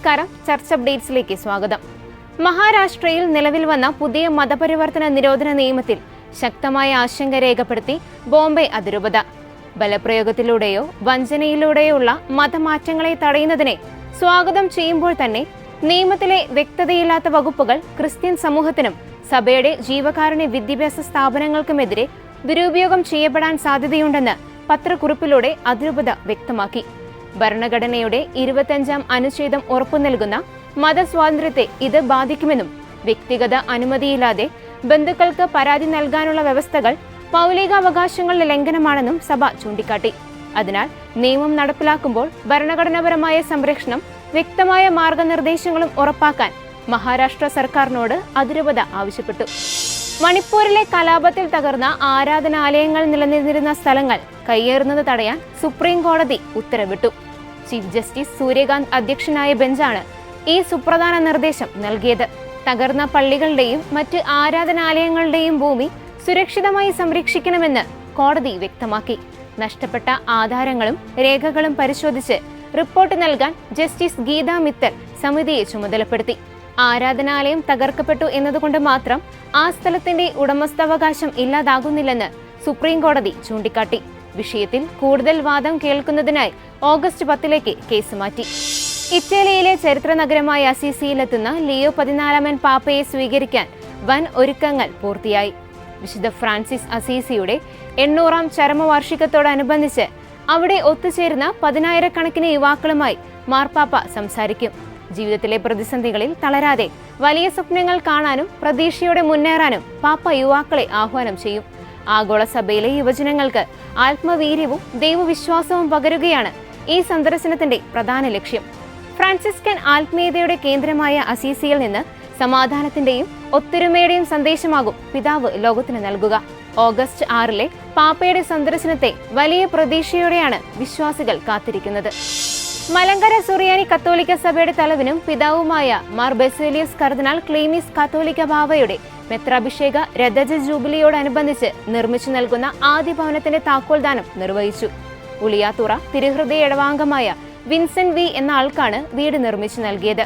നമസ്കാരം. ചർച്ച അപ്ഡേറ്റ്സിലേക്ക് സ്വാഗതം. മഹാരാഷ്ട്രയിൽ നിലവിൽ വന്ന പുതിയ മതപരിവർത്തന നിരോധന നിയമത്തിൽ ശക്തമായ ആശങ്ക രേഖപ്പെടുത്തി ബോംബെ അതിരൂപത. ബലപ്രയോഗത്തിലൂടെയോ വഞ്ചനയിലൂടെയോ ഉള്ള മതമാറ്റങ്ങളെ തടയുന്നതിനെ സ്വാഗതം ചെയ്യുമ്പോൾ തന്നെ നിയമത്തിലെ വ്യക്തതയില്ലാത്ത വകുപ്പുകൾ ക്രിസ്ത്യൻ സമൂഹത്തിനും സഭയുടെ ജീവകാരുണ്യ വിദ്യാഭ്യാസ സ്ഥാപനങ്ങൾക്കുമെതിരെ ദുരുപയോഗം ചെയ്യപ്പെടാൻ സാധ്യതയുണ്ടെന്ന് പത്രക്കുറിപ്പിലൂടെ അതിരൂപത വ്യക്തമാക്കി. ഭരണഘടനയുടെ 25-ാം അനുച്ഛേദം ഉറപ്പു നൽകുന്ന മതസ്വാതന്ത്ര്യത്തെ ഇത് ബാധിക്കുമെന്നും വ്യക്തിഗത അനുമതിയില്ലാതെ ബന്ധുക്കൾക്ക് പരാതി നൽകാനുള്ള വ്യവസ്ഥകൾ മൗലികാവകാശങ്ങളുടെ ലംഘനമാണെന്നും സഭ ചൂണ്ടിക്കാട്ടി. അതിനാൽ നിയമം നടപ്പിലാക്കുമ്പോൾ ഭരണഘടനാപരമായ സംരക്ഷണം, വ്യക്തമായ മാർഗനിർദ്ദേശങ്ങളും ഉറപ്പാക്കാൻ മഹാരാഷ്ട്ര സർക്കാരിനോട് അതിരൂപത ആവശ്യപ്പെട്ടു. മണിപ്പൂരിലെ കലാപത്തിൽ തകർന്ന ആരാധനാലയങ്ങൾ നിലനിന്നിരുന്ന സ്ഥലങ്ങൾ കയ്യേറുന്നത് തടയാൻ സുപ്രീം കോടതി ഉത്തരവിട്ടു. ചീഫ് ജസ്റ്റിസ് സൂര്യകാന്ത് അധ്യക്ഷനായ ബെഞ്ചാണ് ഈ സുപ്രധാന നിർദ്ദേശം നൽകിയത്. തകർന്ന പള്ളികളുടെയും മറ്റ് ആരാധനാലയങ്ങളുടെയും ഭൂമി സുരക്ഷിതമായി സംരക്ഷിക്കണമെന്ന് കോടതി വ്യക്തമാക്കി. നഷ്ടപ്പെട്ട ആധാരങ്ങളും രേഖകളും പരിശോധിച്ച് റിപ്പോർട്ട് നൽകാൻ ജസ്റ്റിസ് ഗീത മിത്തൽ സമിതിയെ ചുമതലപ്പെടുത്തി. ആരാധനാലയം തകർക്കപ്പെട്ടു എന്നതുകൊണ്ട് മാത്രം ആ സ്ഥലത്തിന്റെ ഉടമസ്ഥാവകാശം ഇല്ലാതാകുന്നില്ലെന്ന് സുപ്രീം കോടതി ചൂണ്ടിക്കാട്ടി. വിഷയത്തിൽ കൂടുതൽ വാദം കേൾക്കുന്നതിനായി ഓഗസ്റ്റ് 10 കേസ് മാറ്റി. ഇറ്റലിയിലെ ചരിത്ര നഗരമായ അസീസിയിലെത്തുന്ന ലിയോ 14 പാപ്പയെ സ്വീകരിക്കാൻ വൻ ഒരുക്കങ്ങൾ പൂർത്തിയായി. വിശുദ്ധ ഫ്രാൻസിസ് അസീസിയുടെ 800-ാം ചരമവാർഷികത്തോടനുബന്ധിച്ച് അവിടെ ഒത്തുചേരുന്ന 10,000-കണക്കിന് യുവാക്കളുമായി മാർപ്പാപ്പ സംസാരിക്കും. ജീവിതത്തിലെ പ്രതിസന്ധികളിൽ തളരാതെ വലിയ സ്വപ്നങ്ങൾ കാണാനും പ്രതീക്ഷയോടെ മുന്നേറാനും പാപ്പ യുവാക്കളെ ആഹ്വാനം ചെയ്യും. ആഗോള സഭയിലെ യുവജനങ്ങൾക്ക് ആത്മവീര്യവും ദൈവവിശ്വാസവും പകരുകയാണ് ഈ സന്ദർശനത്തിന്റെ പ്രധാന ലക്ഷ്യം. ഫ്രാൻസിസ്കൻ ആത്മീയതയുടെ കേന്ദ്രമായ അസീസിയിൽ നിന്ന് സമാധാനത്തിന്റെയും ഒത്തൊരുമയുടെയും സന്ദേശമാകും പിതാവ് ലോകത്തിന് നൽകുക. ഓഗസ്റ്റ് 6 പാപ്പയുടെ സന്ദർശനത്തെ വലിയ പ്രതീക്ഷയോടെയാണ് വിശ്വാസികൾ കാത്തിരിക്കുന്നത്. മലങ്കര സുറിയാനി കത്തോലിക്ക സഭയുടെ തലവനും പിതാവുമായ മാർ ബെസേലിയസ് കർദിനാൾ ക്ലീമീസ് കാത്തോലിക്ക ബാവയുടെ മെത്രാഭിഷേക രഥജ ജൂബിലിയോടനുബന്ധിച്ച് നിർമ്മിച്ചു നൽകുന്ന ആദ്യ ഭവനത്തിന്റെ താക്കോൽദാനം നിർവഹിച്ചു. ഉളിയാത്തുറ തിരുഹൃദയ ഇടവാംഗമായ വിൻസെന്റ് വി എന്ന ആൾക്കാണ് വീട് നിർമ്മിച്ചു നൽകിയത്.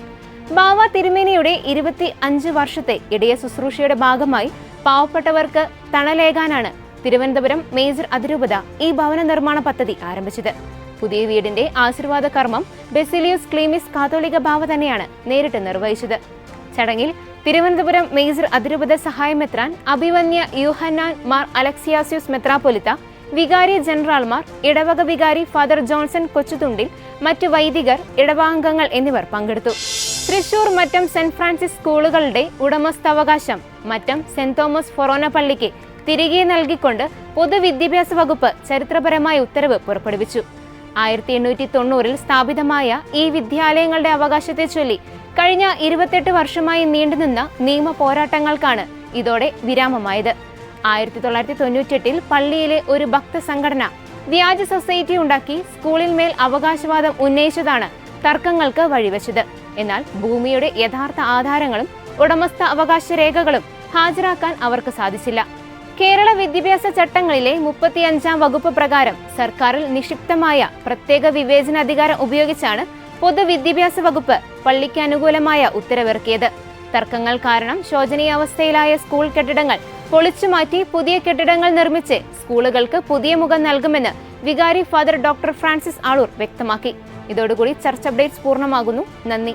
ബാവ തിരുമേനിയുടെ 25 വർഷത്തെ ഇടയ ശുശ്രൂഷയുടെ ഭാഗമായി പാവപ്പെട്ടവർക്ക് തണലേകാനാണ് തിരുവനന്തപുരം മേജർ അതിരൂപത ഈ ഭവന നിർമ്മാണ പദ്ധതി ആരംഭിച്ചത്. പുതിയ വീടിന്റെ ആശീർവാദ കർമ്മം ബെസിലിയസ് ക്ലീമിസ് കാത്തോലിക ബാവ തന്നെയാണ് നേരിട്ട് നിർവഹിച്ചത്. ചടങ്ങിൽ തിരുവനന്തപുരം മേജർ അതിരൂപത സഹായമെത്രാൻ അഭിവന്യ യൂഹന്നാൻ മാർ അലക്സിയാസ്യൂസ് മെത്രാപ്പൊലിത്ത, വികാരി ജനറൽമാർ, ഇടവക വികാരി ഫാദർ ജോൺസൺ കൊച്ചുതുണ്ടിൽ, മറ്റു വൈദികർ, ഇടവാംഗങ്ങൾ എന്നിവർ പങ്കെടുത്തു. തൃശൂർ മറ്റം സെന്റ് ഫ്രാൻസിസ് സ്കൂളുകളുടെ ഉടമസ്ഥാവകാശം മറ്റം സെന്റ് തോമസ് ഫൊറോന പള്ളിക്ക് തിരികെ നൽകിക്കൊണ്ട് പൊതുവിദ്യാഭ്യാസ വകുപ്പ് ചരിത്രപരമായ ഉത്തരവ് പുറപ്പെടുവിച്ചു. 1890 സ്ഥാപിതമായ ഈ വിദ്യാലയങ്ങളുടെ അവകാശത്തെ ചൊല്ലി കഴിഞ്ഞ 28 വർഷമായി നീണ്ടുനിന്ന നിയമ പോരാട്ടങ്ങൾക്കാണ് ഇതോടെ വിരാമമായത്. 1998 പള്ളിയിലെ ഒരു ഭക്ത സംഘടന വ്യാജ സൊസൈറ്റി ഉണ്ടാക്കി സ്കൂളിൽ മേൽ അവകാശവാദം ഉന്നയിച്ചതാണ് തർക്കങ്ങൾക്ക് വഴിവെച്ചത്. എന്നാൽ ഭൂമിയുടെ യഥാർത്ഥ ആധാരങ്ങളും ഉടമസ്ഥ അവകാശ രേഖകളും ഹാജരാക്കാൻ അവർക്ക് സാധിച്ചില്ല. കേരള വിദ്യാഭ്യാസ ചട്ടങ്ങളിലെ 35-ാം വകുപ്പ് പ്രകാരം സർക്കാരിൽ നിക്ഷിപ്തമായ പ്രത്യേക വിവേചനാധികാരം ഉപയോഗിച്ചാണ് പൊതുവിദ്യാഭ്യാസ വകുപ്പ് പള്ളിക്ക് അനുകൂലമായ ഉത്തരവിറക്കിയത്. തർക്കങ്ങൾ കാരണം ശോചനീയാവസ്ഥയിലായ സ്കൂൾ കെട്ടിടങ്ങൾ പൊളിച്ചുമാറ്റി പുതിയ കെട്ടിടങ്ങൾ നിർമ്മിച്ച് സ്കൂളുകൾക്ക് പുതിയ മുഖം നൽകുമെന്ന് വികാരി ഫാദർ ഡോക്ടർ ഫ്രാൻസിസ് ആളൂർ വ്യക്തമാക്കി. ഇതോടുകൂടി ചർച്ച അപ്ഡേറ്റ്സ് പൂർണ്ണമാകുന്നു. നന്ദി.